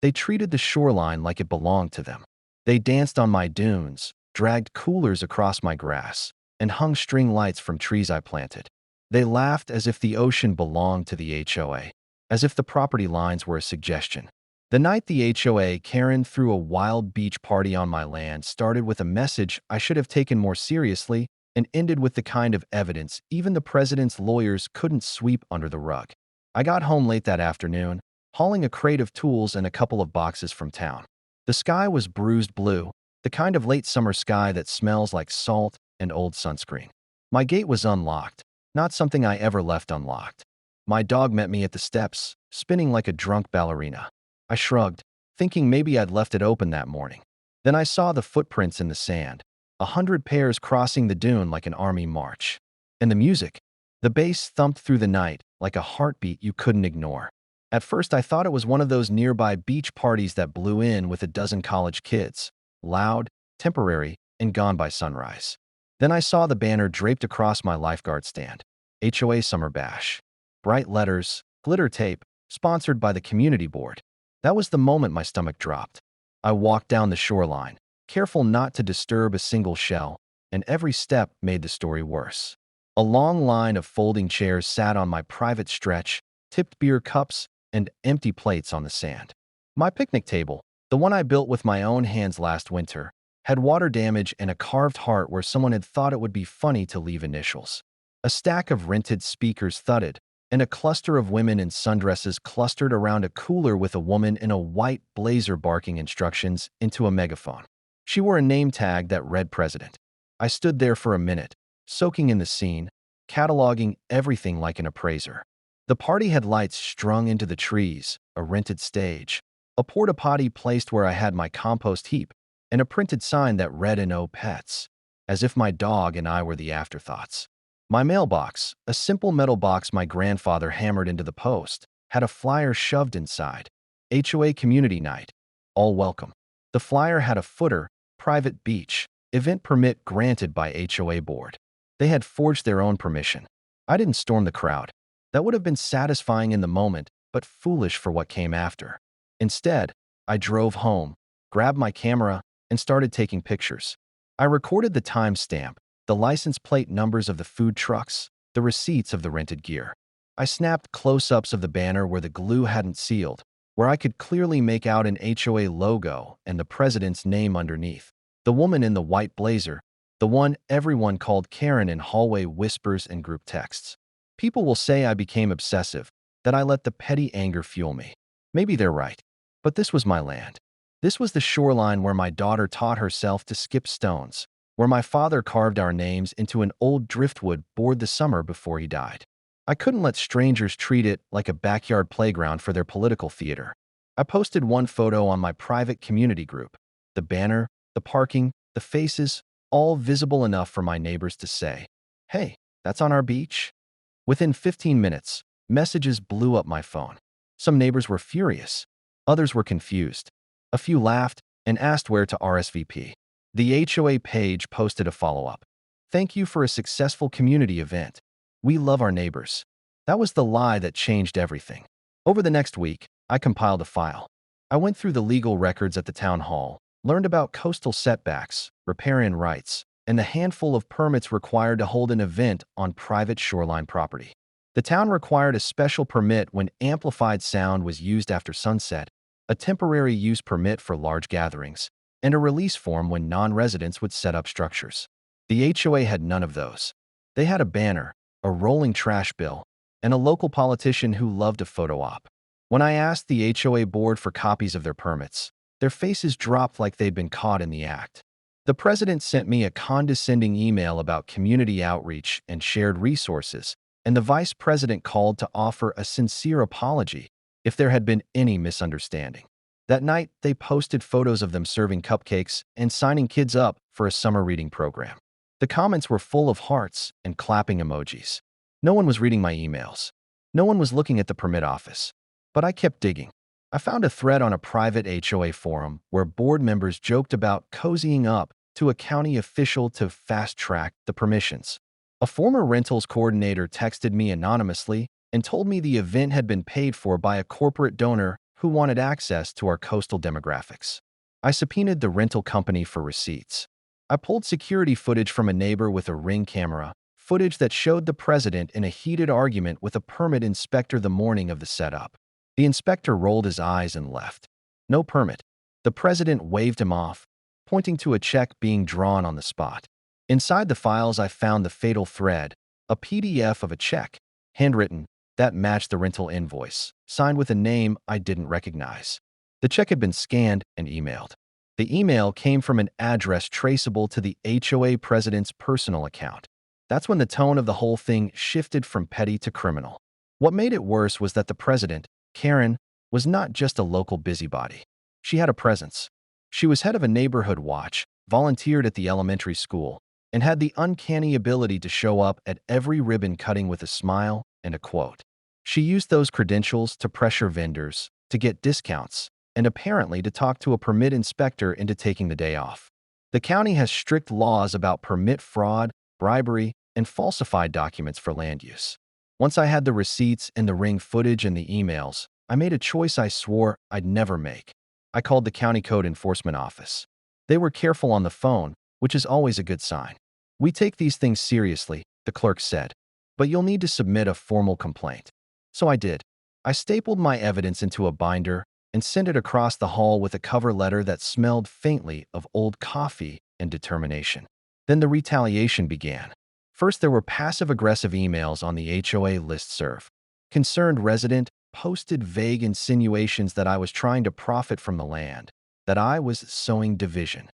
They treated the shoreline like it belonged to them. They danced on my dunes, dragged coolers across my grass, and hung string lights from trees I planted. They laughed as if the ocean belonged to the HOA, as if the property lines were a suggestion. The night the HOA Karen threw a wild beach party on my land started with a message I should have taken more seriously and ended with the kind of evidence even the president's lawyers couldn't sweep under the rug. I got home late that afternoon, hauling a crate of tools and a couple of boxes from town. The sky was bruised blue, the kind of late summer sky that smells like salt and old sunscreen. My gate was unlocked, not something I ever left unlocked. My dog met me at the steps, spinning like a drunk ballerina. I shrugged, thinking maybe I'd left it open that morning. Then I saw the footprints in the sand, 100 pairs crossing the dune like an army march. And the music. The bass thumped through the night like a heartbeat you couldn't ignore. At first I thought it was one of those nearby beach parties that blew in with a dozen college kids, loud, temporary, and gone by sunrise. Then I saw the banner draped across my lifeguard stand. HOA Summer Bash. Bright letters, glitter tape, sponsored by the community board. That was the moment my stomach dropped. I walked down the shoreline, careful not to disturb a single shell, and every step made the story worse. A long line of folding chairs sat on my private stretch, tipped beer cups, and empty plates on the sand. My picnic table, the one I built with my own hands last winter, had water damage and a carved heart where someone had thought it would be funny to leave initials. A stack of rented speakers thudded, and a cluster of women in sundresses clustered around a cooler with a woman in a white blazer barking instructions into a megaphone. She wore a name tag that read President. I stood there for a minute, soaking in the scene, cataloging everything like an appraiser. The party had lights strung into the trees, a rented stage, a porta potty placed where I had my compost heap, and a printed sign that read "No pets," as if my dog and I were the afterthoughts. My mailbox, a simple metal box my grandfather hammered into the post, had a flyer shoved inside. HOA Community Night. All welcome. The flyer had a footer, private beach, event permit granted by HOA board. They had forged their own permission. I didn't storm the crowd. That would have been satisfying in the moment, but foolish for what came after. Instead, I drove home, grabbed my camera, and started taking pictures. I recorded the timestamp, the license plate numbers of the food trucks, the receipts of the rented gear. I snapped close-ups of the banner where the glue hadn't sealed, where I could clearly make out an HOA logo and the president's name underneath. The woman in the white blazer, the one everyone called Karen in hallway whispers and group texts. People will say I became obsessive, that I let the petty anger fuel me. Maybe they're right. But this was my land. This was the shoreline where my daughter taught herself to skip stones, where my father carved our names into an old driftwood board the summer before he died. I couldn't let strangers treat it like a backyard playground for their political theater. I posted one photo on my private community group. The banner, the parking, the faces, all visible enough for my neighbors to say, "Hey, that's on our beach?" Within 15 minutes, messages blew up my phone. Some neighbors were furious. Others were confused. A few laughed and asked where to RSVP. The HOA page posted a follow-up. "Thank you for a successful community event. We love our neighbors." That was the lie that changed everything. Over the next week, I compiled a file. I went through the legal records at the town hall, learned about coastal setbacks, riparian rights, and the handful of permits required to hold an event on private shoreline property. The town required a special permit when amplified sound was used after sunset, a temporary use permit for large gatherings, and a release form when non-residents would set up structures. The HOA had none of those. They had a banner, a rolling trash bill, and a local politician who loved a photo op. When I asked the HOA board for copies of their permits, their faces dropped like they'd been caught in the act. The president sent me a condescending email about community outreach and shared resources, and the vice president called to offer a sincere apology if there had been any misunderstanding. That night, they posted photos of them serving cupcakes and signing kids up for a summer reading program. The comments were full of hearts and clapping emojis. No one was reading my emails. No one was looking at the permit office. But I kept digging. I found a thread on a private HOA forum where board members joked about cozying up to a county official to fast-track the permissions. A former rentals coordinator texted me anonymously and told me the event had been paid for by a corporate donor who wanted access to our coastal demographics. I subpoenaed the rental company for receipts. I pulled security footage from a neighbor with a Ring camera, footage that showed the president in a heated argument with a permit inspector the morning of the setup. The inspector rolled his eyes and left. No permit. The president waved him off, pointing to a check being drawn on the spot. Inside the files, I found the fatal thread, a PDF of a check, handwritten, that matched the rental invoice, signed with a name I didn't recognize. The check had been scanned and emailed. The email came from an address traceable to the HOA president's personal account. That's when the tone of the whole thing shifted from petty to criminal. What made it worse was that the president, Karen, was not just a local busybody. She had a presence. She was head of a neighborhood watch, volunteered at the elementary school, and had the uncanny ability to show up at every ribbon cutting with a smile and a quote. She used those credentials to pressure vendors, to get discounts, and apparently to talk to a permit inspector into taking the day off. The county has strict laws about permit fraud, bribery, and falsified documents for land use. Once I had the receipts and the Ring footage and the emails, I made a choice I swore I'd never make. I called the county code enforcement office. They were careful on the phone, which is always a good sign. "We take these things seriously," the clerk said, "but you'll need to submit a formal complaint." So I did. I stapled my evidence into a binder and sent it across the hall with a cover letter that smelled faintly of old coffee and determination. Then the retaliation began. First, there were passive-aggressive emails on the HOA listserv. Concerned resident posted vague insinuations that I was trying to profit from the land, that I was sowing division.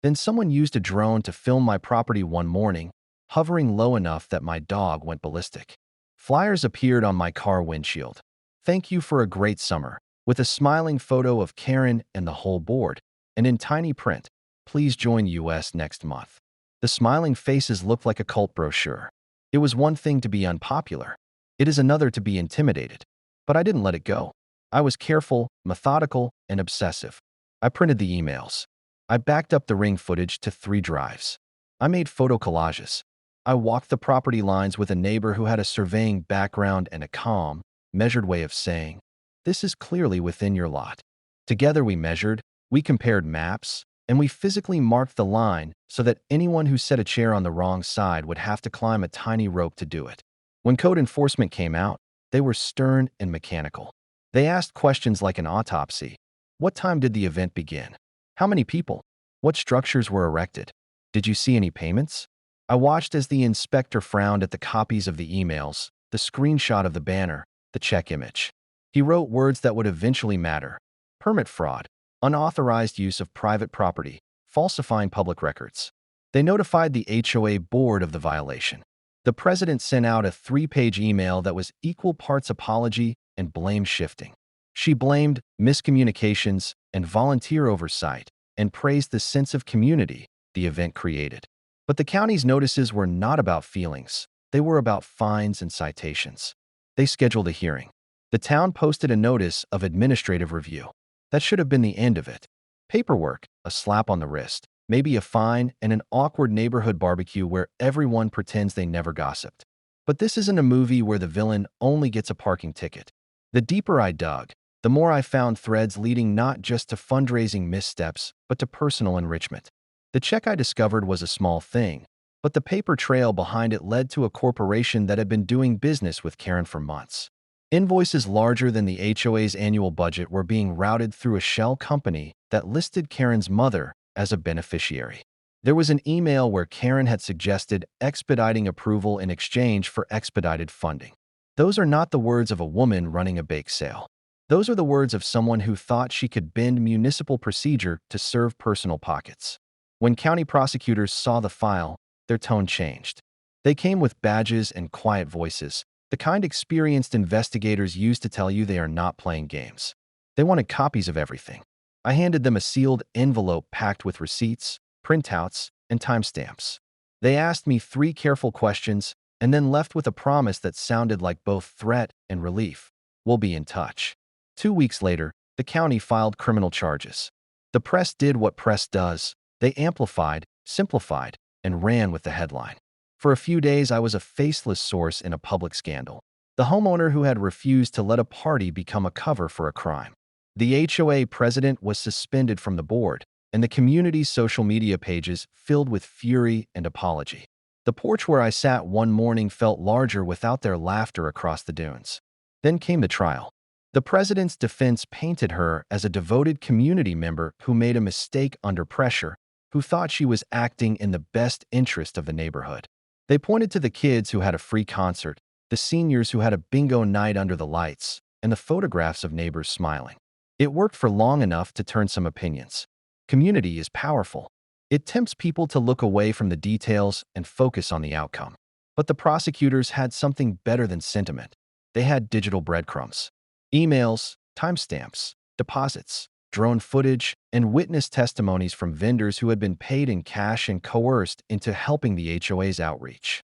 Then someone used a drone to film my property one morning, hovering low enough that my dog went ballistic. Flyers appeared on my car windshield. "Thank you for a great summer," with a smiling photo of Karen and the whole board, and in tiny print, "Please join US next month." The smiling faces looked like a cult brochure. It was one thing to be unpopular. It is another to be intimidated. But I didn't let it go. I was careful, methodical, and obsessive. I printed the emails. I backed up the Ring footage to 3 drives. I made photo collages. I walked the property lines with a neighbor who had a surveying background and a calm, measured way of saying, "This is clearly within your lot." Together we measured, we compared maps, and we physically marked the line so that anyone who set a chair on the wrong side would have to climb a tiny rope to do it. When code enforcement came out, they were stern and mechanical. They asked questions like an autopsy. What time did the event begin? How many people? What structures were erected? Did you see any payments? I watched as the inspector frowned at the copies of the emails, the screenshot of the banner, the check image. He wrote words that would eventually matter: permit fraud, unauthorized use of private property, falsifying public records. They notified the HOA board of the violation. The president sent out a 3-page email that was equal parts apology and blame shifting. She blamed miscommunications and volunteer oversight and praised the sense of community the event created. But the county's notices were not about feelings. They were about fines and citations. They scheduled a hearing. The town posted a notice of administrative review. That should have been the end of it. Paperwork, a slap on the wrist, maybe a fine, and an awkward neighborhood barbecue where everyone pretends they never gossiped. But this isn't a movie where the villain only gets a parking ticket. The deeper I dug, the more I found threads leading not just to fundraising missteps, but to personal enrichment. The check I discovered was a small thing, but the paper trail behind it led to a corporation that had been doing business with Karen for months. Invoices larger than the HOA's annual budget were being routed through a shell company that listed Karen's mother as a beneficiary. There was an email where Karen had suggested expediting approval in exchange for expedited funding. Those are not the words of a woman running a bake sale. Those are the words of someone who thought she could bend municipal procedure to serve personal pockets. When county prosecutors saw the file, their tone changed. They came with badges and quiet voices, the kind experienced investigators used to tell you they are not playing games. They wanted copies of everything. I handed them a sealed envelope packed with receipts, printouts, and timestamps. They asked me 3 careful questions and then left with a promise that sounded like both threat and relief. "We'll be in touch." 2 weeks later, the county filed criminal charges. The press did what press does. They amplified, simplified, and ran with the headline. For a few days, I was a faceless source in a public scandal. The homeowner who had refused to let a party become a cover for a crime. The HOA president was suspended from the board, and the community's social media pages filled with fury and apology. The porch where I sat one morning felt larger without their laughter across the dunes. Then came the trial. The president's defense painted her as a devoted community member who made a mistake under pressure, who thought she was acting in the best interest of the neighborhood. They pointed to the kids who had a free concert, the seniors who had a bingo night under the lights, and the photographs of neighbors smiling. It worked for long enough to turn some opinions. Community is powerful. It tempts people to look away from the details and focus on the outcome. But the prosecutors had something better than sentiment. They had digital breadcrumbs. Emails, timestamps, deposits, drone footage, and witness testimonies from vendors who had been paid in cash and coerced into helping the HOA's outreach.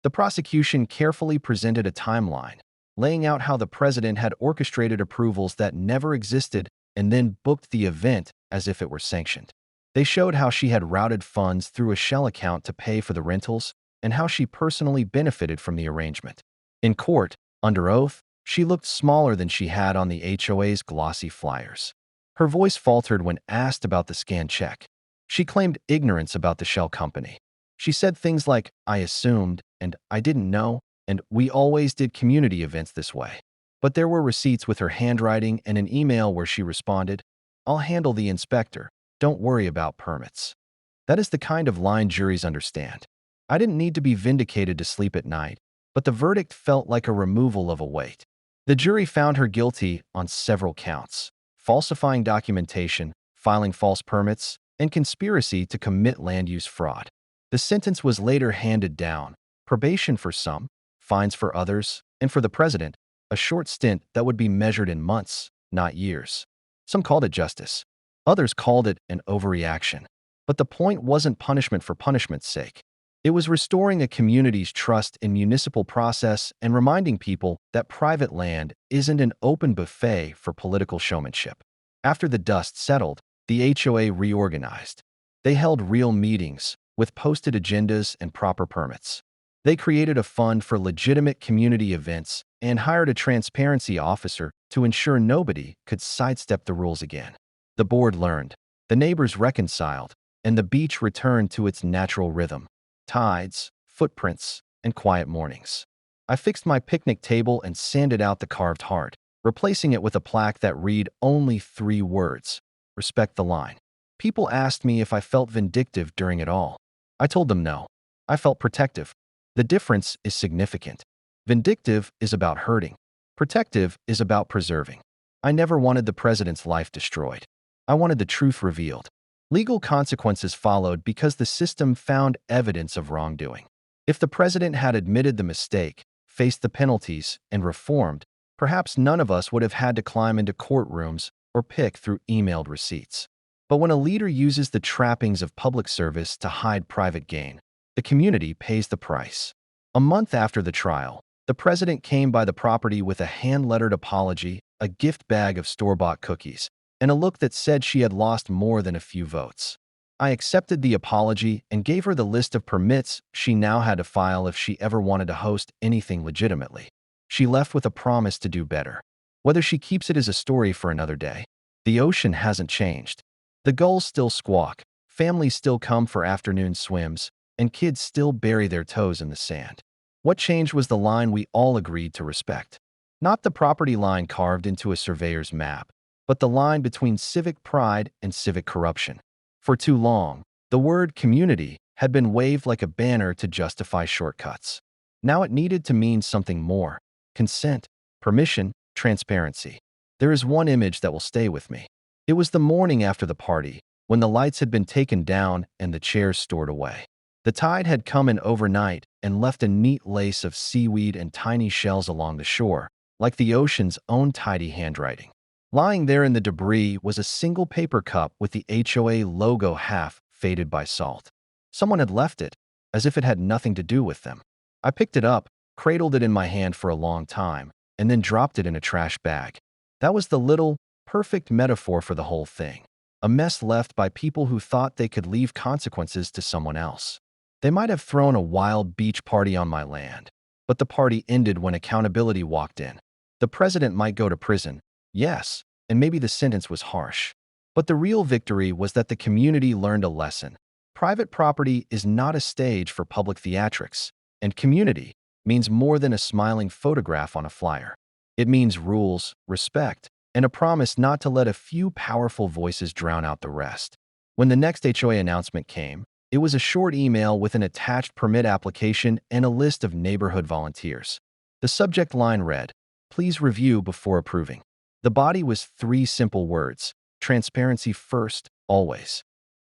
The prosecution carefully presented a timeline, laying out how the president had orchestrated approvals that never existed and then booked the event as if it were sanctioned. They showed how she had routed funds through a shell account to pay for the rentals and how she personally benefited from the arrangement. In court, under oath, she looked smaller than she had on the HOA's glossy flyers. Her voice faltered when asked about the scanned check. She claimed ignorance about the shell company. She said things like, "I assumed," and "I didn't know," and "we always did community events this way." But there were receipts with her handwriting and an email where she responded, "I'll handle the inspector. Don't worry about permits." That is the kind of line juries understand. I didn't need to be vindicated to sleep at night, but the verdict felt like a removal of a weight. The jury found her guilty on several counts: falsifying documentation, filing false permits, and conspiracy to commit land use fraud. The sentence was later handed down: probation for some, fines for others, and for the president, a short stint that would be measured in months, not years. Some called it justice. Others called it an overreaction. But the point wasn't punishment for punishment's sake. It was restoring a community's trust in municipal process and reminding people that private land isn't an open buffet for political showmanship. After the dust settled, the HOA reorganized. They held real meetings with posted agendas and proper permits. They created a fund for legitimate community events and hired a transparency officer to ensure nobody could sidestep the rules again. The board learned, the neighbors reconciled, and the beach returned to its natural rhythm: tides, footprints, and quiet mornings. I fixed my picnic table and sanded out the carved heart, replacing it with a plaque that read only 3 words: respect the line. People asked me if I felt vindictive during it all. I told them no. I felt protective. The difference is significant. Vindictive is about hurting. Protective is about preserving. I never wanted the president's life destroyed. I wanted the truth revealed. Legal consequences followed because the system found evidence of wrongdoing. If the president had admitted the mistake, faced the penalties, and reformed, perhaps none of us would have had to climb into courtrooms or pick through emailed receipts. But when a leader uses the trappings of public service to hide private gain, the community pays the price. A month after the trial, the president came by the property with a hand-lettered apology, a gift bag of store-bought cookies, and a look that said she had lost more than a few votes. I accepted the apology and gave her the list of permits she now had to file if she ever wanted to host anything legitimately. She left with a promise to do better. Whether she keeps it is a story for another day. The ocean hasn't changed. The gulls still squawk, families still come for afternoon swims, and kids still bury their toes in the sand. What changed was the line we all agreed to respect. Not the property line carved into a surveyor's map, but the line between civic pride and civic corruption. For too long, the word community had been waved like a banner to justify shortcuts. Now it needed to mean something more: consent, permission, transparency. There is one image that will stay with me. It was the morning after the party, when the lights had been taken down and the chairs stored away. The tide had come in overnight and left a neat lace of seaweed and tiny shells along the shore, like the ocean's own tidy handwriting. Lying there in the debris was a single paper cup with the HOA logo half faded by salt. Someone had left it, as if it had nothing to do with them. I picked it up, cradled it in my hand for a long time, and then dropped it in a trash bag. That was the little, perfect metaphor for the whole thing. A mess left by people who thought they could leave consequences to someone else. They might have thrown a wild beach party on my land, but the party ended when accountability walked in. The president might go to prison, yes, and maybe the sentence was harsh. But the real victory was that the community learned a lesson. Private property is not a stage for public theatrics, and community means more than a smiling photograph on a flyer. It means rules, respect, and a promise not to let a few powerful voices drown out the rest. When the next HOA announcement came, it was a short email with an attached permit application and a list of neighborhood volunteers. The subject line read, "Please review before approving." The body was three simple words: transparency first, always.